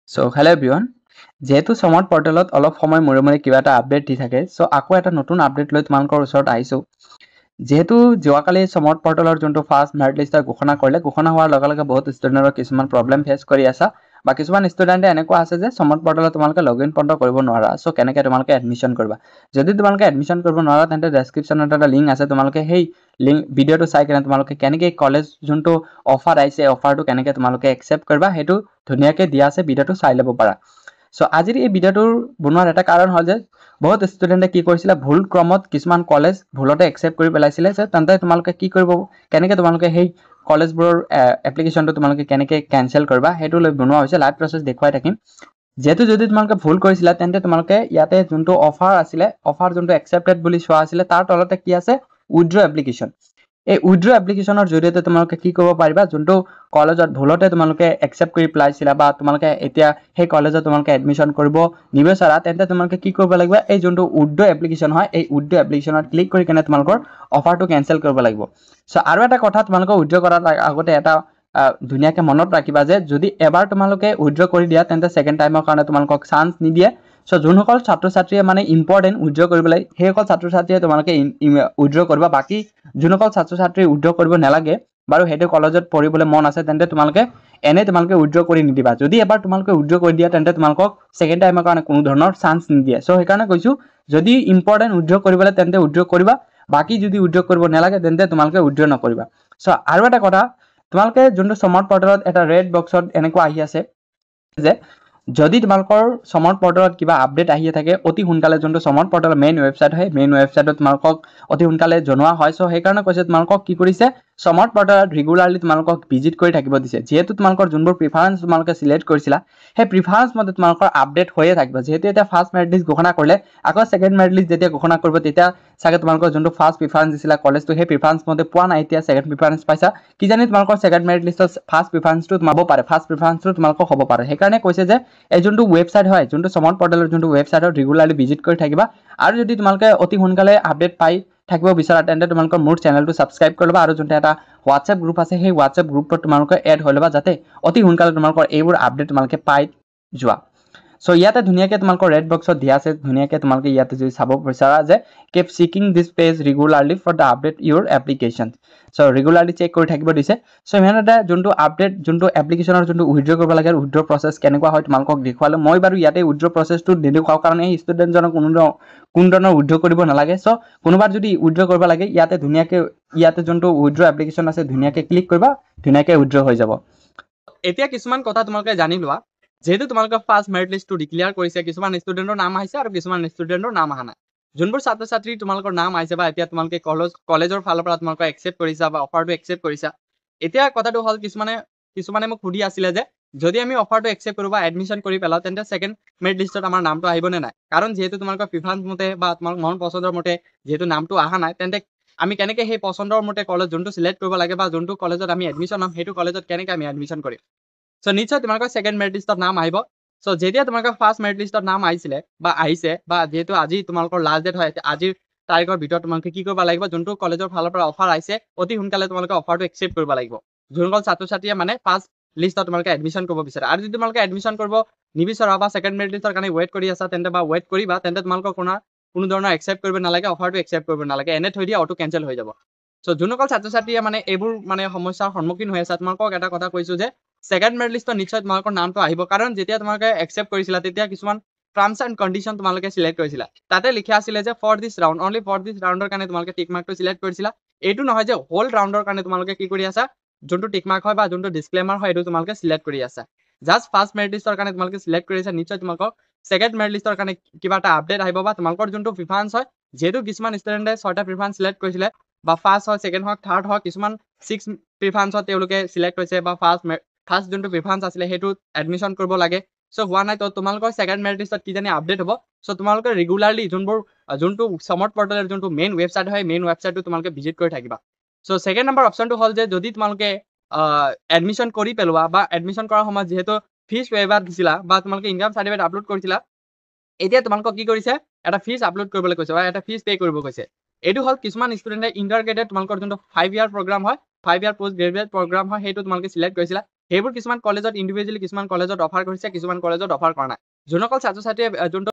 So hello everyone. যেহেতু সমট পৰ্টেলত অলপ সময় মূৰে মূৰে কিবা এটা আপডেট দি থাকে সো আকৌ এটা নতুন আপডেট লৈ তোমালোকৰ ওচৰত আহিছো যেহেতু যোৱাকালি সমট পৰ্টেলৰ যোনটো ফাৰ্ষ্ট মেৰিট লিষ্ট ঘোষণা কৰিলে ঘোষণা হোৱাৰ লগে লগে বহুত ষ্টুডেণ্টৰ কিছুমান প্ৰব্লেম ফেচ কৰি আছা বা কিছুমান ষ্টুডেণ্টে এনেকুৱা আছে যে সমট পৰ্টেলত তোমালোকে লগইন পৰ্ট কৰিব নোৱাৰা সো কেনেকৈ তোমালোকে এডমিশন কৰিবা যদি তোমালোকে এডমিশন কৰিব নোৱাৰা তেন্তে ডেসক্ৰিপচনত এটা লিংক আছে তোমালোকে সেই লিংক ভিডিঅটো চাই কেনে তোমালোকে কেনেকৈ কলেজ যোনটো অফাৰ আহিছে অফাৰটো কেনেকৈ তোমালোকে একচেপ্ট কৰিবা সেইটো ধুনীয়াকৈ দিয়া আছে ভিডিঅটো চাই ল'ব পাৰা সো আজিৰ এই ভিডিঅটোৰ বনোৱাৰ এটা কাৰণ হ'ল যে বহুত ষ্টুডেণ্টে কি কৰিছিলে ভুল ক্ৰমত কিছুমান কলেজ ভুলতে একচেপ্ট কৰি পেলাইছিলে যে তেন্তে তোমালোকে কি কৰিব কেনেকৈ তোমালোকে সেই কলেজবোৰৰ এপ্লিকেশ্যনটো তোমালোকে কেনেকৈ কেনচেল কৰিবা সেইটো লৈ বনোৱা হৈছে লাইভ প্ৰচেছ দেখুৱাই থাকিম যেহেতু যদি তোমালোকে ভুল কৰিছিলা তেন্তে তোমালোকে ইয়াতে যোনটো অফাৰ আছিলে অফাৰ যোনটো একচেপ্টেড বুলি চোৱা আছিলে তাৰ তলতে কি আছে উইথড্ৰ এপ্লিকেশ্যন এই উইথড্ৰ এপ্লিকেশ্যনৰ জৰিয়তে তোমালোকে কি কৰিব পাৰিবা যোনটো কলেজত ভুলতে তোমালোকে একচেপ্ট কৰি পেলাইছিলা বা তোমালোকে এতিয়া সেই কলেজত তোমালোকে এডমিশন কৰিব নিবিচাৰা তেন্তে তোমালোকে কি কৰিব লাগিব এই যোনটো উইথড্ৰ এপ্লিকেশ্যন হয় এই উইথড্ৰ এপ্লিকেশ্যনত ক্লিক কৰি কেনে তোমালোকৰ অফাৰটো কেনচেল কৰিব লাগিব সো আৰু এটা কথা তোমালোকে উইথড্ৰ কৰাৰ আগতে এটা ধুনীয়াকৈ মনত ৰাখিবা যে যদি এবাৰ তোমালোকে উইথড্ৰ কৰি দিয়া তেন্তে সেকেন্ড টাইমৰ কাৰণে তোমালোকক চান্স নিদিয়ে সো যোনসকল ছাত্ৰ ছাত্ৰীয়ে মানে ইম্পৰ্টেণ্ট উইথড্ৰ কৰিবলৈ সেইসকল ছাত্ৰ ছাত্ৰীয়ে তোমালোকে উইথড্ৰ কৰিবা বাকী যোনসকল ছাত্ৰ ছাত্ৰী উইথড্ৰ কৰিব নালাগে বাৰু সেইটো কলেজত পঢ়িবলৈ মন আছে তেন্তে তোমালোকে তোমালোকে উইথড্ৰ কৰি নিদিবা যদি এবাৰ তোমালোকে উইথড্ৰ কৰি দিয়া তেন্তে তোমালোকক সেকেন্ড টাইমৰ কাৰণে কোনো ধৰণৰ চান্স নিদিয়ে সো সেইকাৰণে কৈছো যদি ইম্পৰ্টেণ্ট উইথড্ৰ কৰিবলৈ তেন্তে উইথড্ৰ কৰিবা বাকী যদি উইথড্ৰ কৰিব নালাগে তেন্তে তোমালোকে উইথড্ৰ নকৰিবা সো আৰু এটা কথা তোমালোকে যোনটো সমট পৰ্টেলত এটা ৰেড বক্সত এনেকুৱা আহি আছে যে যদি তোমালোকৰ সমট পৰ্টেলত কিবা আপডেট আহি থাকে অতি সোনকালে যোনটো সমট পৰ্টেলৰ মেইন ৱেবছাইট হয় মেইন ৱেবছাইটত তোমালোকক অতি সোনকালে জনোৱা হয় সো সেইকাৰণে কৈছে তোমালোকক কি কৰিছে সমট পৰ্টেলত ৰেগুলাৰলি তোমালোকক ভিজিট কৰি থাকিব দিছে যেহেতু তোমালোকৰ যোনবোৰ প্ৰিফাৰেন্স তোমালোকে সিলেক্ট কৰিছিলা সেই প্ৰিফাৰেন্স মতে তোমালোকৰ আপডেট হৈয়ে থাকিব যেহেতু এতিয়া ফাৰ্ষ্ট মেৰিট লিষ্ট ঘোষণা কৰিলে আকৌ সেকেন্ড মেৰিট লিষ্ট যেতিয়া ঘোষণা কৰিব তেতিয়া চাগে তোমালোকৰ যোনটো ফাৰ্ষ্ট প্ৰিফাৰেন্স দিছিলা কলেজটো সেই প্ৰিফাৰেন্স মতে পোৱা নাই এতিয়া সেকেন্ড প্ৰিফাৰেন্স পাইছা কিজানি তোমালোকৰ সেকেন্ড মেৰিট লিষ্টত ফাৰ্ষ্ট প্ৰিফাৰেন্সটো তোমাব পাৰে ফাৰ্ষ্ট প্ৰিফাৰেন্সটো তোমালোকক হ'ব পাৰে সেইকাৰণে কৈছে যে এই যোনটো ৱেবছাইট হয় যোনটো সমট পৰ্টেলৰ যোনটো ৱেবছাইটত ৰেগুলাৰলি ভিজিট কৰি থাকিবা আৰু যদি তোমালোকে অতি সোনকালে আপডেট পাই থাকিব বিচাৰা তেন্তে তোমালোকৰ মোৰ চেনেলটো সাবস্ক্ৰাইব কৰি ল'বা আৰু যোনটো এটা হোৱাটছএপ গ্ৰুপ আছে সেই হোৱাটছএপ গ্ৰুপত তোমালোকে এড হৈ ল'বা যাতে অতি সোনকালে তোমালোকৰ এইবোৰ আপডেট তোমালোকে পাই যোৱা সো ইয়াতে ধুনীয়াকৈ তোমালোকৰ ৰেড বক্সত দিয়া আছে ধুনীয়াকৈ তোমালোকে ইয়াতে যদি চাব বিচাৰা যে keep seeking this page regularly for the update your application so regularly check কৰি থাকিব দিছে সো ইমানতে যোনটো আপডেট যোনটো এপ্লিকেশ্যনৰ যোনটো উইথড্ৰ কৰিব লাগে উইথড্ৰ প্ৰচেছ কেনেকুৱা হয় তোমালোকক দেখুৱালে মই বাৰু ইয়াতে উইথড্ৰ প্ৰচেছটো নেদেখুৱাও কাৰণ এই ষ্টুডেণ্টজনক কোনো ধৰণৰ উইথড্ৰ কৰিব নালাগে সো কোনোবাৰ যদি উইথড্ৰ কৰিব লাগে ইয়াতে ধুনীয়াকৈ ইয়াতে যোনটো উইথড্ৰ এপ্লিকেশ্যন আছে ধুনীয়াকৈ ক্লিক কৰিবা ধুনীয়াকৈ উইথড্ৰ হৈ যাব এতিয়া কিছুমান কথা তোমালোকে জানি লোৱা যেহেতু তোমালোকে ফাৰ্ষ্ট মেৰিট লিষ্টটো ডিক্লেয়াৰ কৰিছে কিছুমান ষ্টুডেণ্টৰ নাম আহিছে আৰু কিছুমান ষ্টুডেণ্টৰ নাম অহা নাই যোনবোৰ ছাত্ৰ ছাত্ৰী তোমালোকৰ নাম আহিছে বা এতিয়া তোমালোকে কলেজৰ ফালৰ পৰা তোমালোকে একচেপ্ট কৰিছা বা অফাৰটো একচেপ্ট কৰিছা এতিয়া কথাটো হ'ল কিছুমানে মোক সুধি আছিলে যে যদি আমি অফাৰটো একচেপ্ট কৰোঁ বা এডমিশ্যন কৰি পেলাওঁ তেন্তে সেকেন্ড মেৰিট লিষ্টত আমাৰ নামটো আহিবনে নাই কাৰণ যিহেতু তোমালোকৰ প্ৰিফাৰেন্স মতে বা তোমালোকৰ মন পচন্দৰ মতে যিহেতু নামটো অহা নাই তেন্তে আমি কেনেকৈ সেই পচন্দৰ মতে কলেজ যোনটো চিলেক্ট কৰিব লাগে বা যোনটো কলেজত আমি এডমিশ্যন হ'ম সেইটো কলেজত কেনেকৈ আমি এডমিশ্যন কৰিম সো নিশ্চয় তোমালোকৰ সেকেন্ড মেৰিট লিষ্টত নাম আহিব সো যেতিয়া তোমালোকৰ ফাৰ্ষ্ট মেৰিট লিষ্টত নাম আহিছিলে বা আহিছে বা যেহেতু আজি তোমালোকৰ লাষ্ট ডেট হয় আজিৰ তাৰিখৰ ভিতৰত তোমালোকে কি কৰিব লাগিব যোনটো কলেজৰ ফালৰ পৰা অফাৰ আহিছে অতি সোনকালে তোমালোকে অফাৰটো একচেপ্ট কৰিব লাগিব যোনসকল ছাত্ৰ ছাত্ৰীয়ে মানে ফাৰ্ষ্ট লিষ্টত তোমালোকে এডমিশ্যন কৰিব বিচাৰে আৰু যদি তোমালোকে এডমিশ্যন কৰিব নিবিচাৰা বা সেকেন্ড মেৰিট লিষ্টৰ কাৰণে ৱেইট কৰি আছা তেন্তে বা ৱেইট কৰিবা তেন্তে তোমালোকৰ কোনো ধৰণৰ একচেপ্ট কৰিব নালাগে অফাৰটো একচেপ্ট কৰিব নালাগে এনে থৈ দিয়া অটো কেনচেল হৈ যাব সো যোনসকল ছাত্ৰ ছাত্ৰীয়ে মানে এইবোৰ মানে সমস্যাৰ সন্মুখীন হৈ আছে তোমালোকক এটা কথা কৈছো যে সেকেন্ড মেৰিট লিষ্টত নিশ্চয় তোমালোকৰ নামটো আহিব কাৰণ যেতিয়া তোমালোকে একচেপ্ট কৰিছিলা তেতিয়া কিছুমান টাৰ্মছ এণ্ড কণ্ডিশ্যন তোমালোকে চিলেক্ট কৰিছিলা তাতে লিখা আছিলে যে for this round only for this ৰাউণ্ডৰ কাৰণে তোমালোকে টিক মাৰ্কটো চিলেক্ট কৰিছিলা এইটো নহয় যে হোল ৰাউণ্ডৰ কাৰণে তোমালোকে কি কৰি আছা যোনটো টিক মাৰ্ক হয় বা যোনটো ডিসক্লেমাৰ হয় এইটো তোমালোকে সিলেক্ট কৰি আছা জাস্ট ফাৰ্ষ্ট মেৰিট লিষ্টৰ কাৰণে তোমালোকে সিলেক্ট কৰি আছা নিশ্চয় তোমালোকক সেকেন্ড মেৰিট লিষ্টৰ কাৰণে কিবা এটা আপডেট আহিব বা তোমালোকৰ যোনটো প্ৰিফাৰেন্স হয় যেহেতু কিছুমান ষ্টুডেণ্টে 6টা প্ৰিফাৰেন্স সিলেক্ট কৰিছিলে বা ফাৰ্ষ্ট হয় সেকেন্ড হয় থাৰ্ড হয় কিছুমান 6 প্ৰিফাৰেন্সত তেওঁলোকে সিলেক্ট হৈছে বা ফাৰ্ষ্ট যোনটো প্ৰিফাৰেন্স আছিলে সেইটো এডমিশ্যন কৰিব লাগে সো হোৱা নাই তো তোমালোকৰ সেকেন্ড মেৰিট লিষ্টত কি জানি আপডেট হ'ব সো তোমালোকে ৰেগুলাৰলি যোনটো সমট পৰ্টেলৰ যোনটো মেইন ৱেবছাইট হয় মেইন ৱেবছাইটটো তোমালোকে ভিজিট কৰি থাকিবা সো সেকেন্ড নম্বৰ অপশনটো হ'ল যে যদি তোমালোকে এডমিশ্যন কৰি পেলোৱা বা এডমিশ্যন কৰাৰ সময়ত যেহেতু ফিজ ৱেইভাৰ দিছিলা বা তোমালোকে ইনকাম চাৰ্টিফিকেট আপলোড কৰিছিলা এতিয়া তোমালোকক কি কৰিছে এটা ফিজ আপলোড কৰিবলৈ কৈছে বা এটা ফিজ পে কৰিব কৈছে এইটো হ'ল কিছুমান ষ্টুডেণ্টে ইণ্টাৰগ্ৰেডেড তোমালোকৰ যোনটো 5 ইয়াৰ প্ৰগ্ৰাম হয় 5 ইয়াৰ পোষ্ট গ্ৰেজুৱেট প্ৰগ্ৰাম হয় সেইটো তোমালোকে সিলেক্ট কৰিছিলা সেইবোৰ কিছুমান কলেজত ইণ্ডিভিজুৱেলি কিছুমান কলেজত অফাৰ কৰিছে, কিছুমান কলেজত অফাৰ কৰা নাই। যোনসকল ছাত্ৰ ছাত্ৰীয়ে যোনটো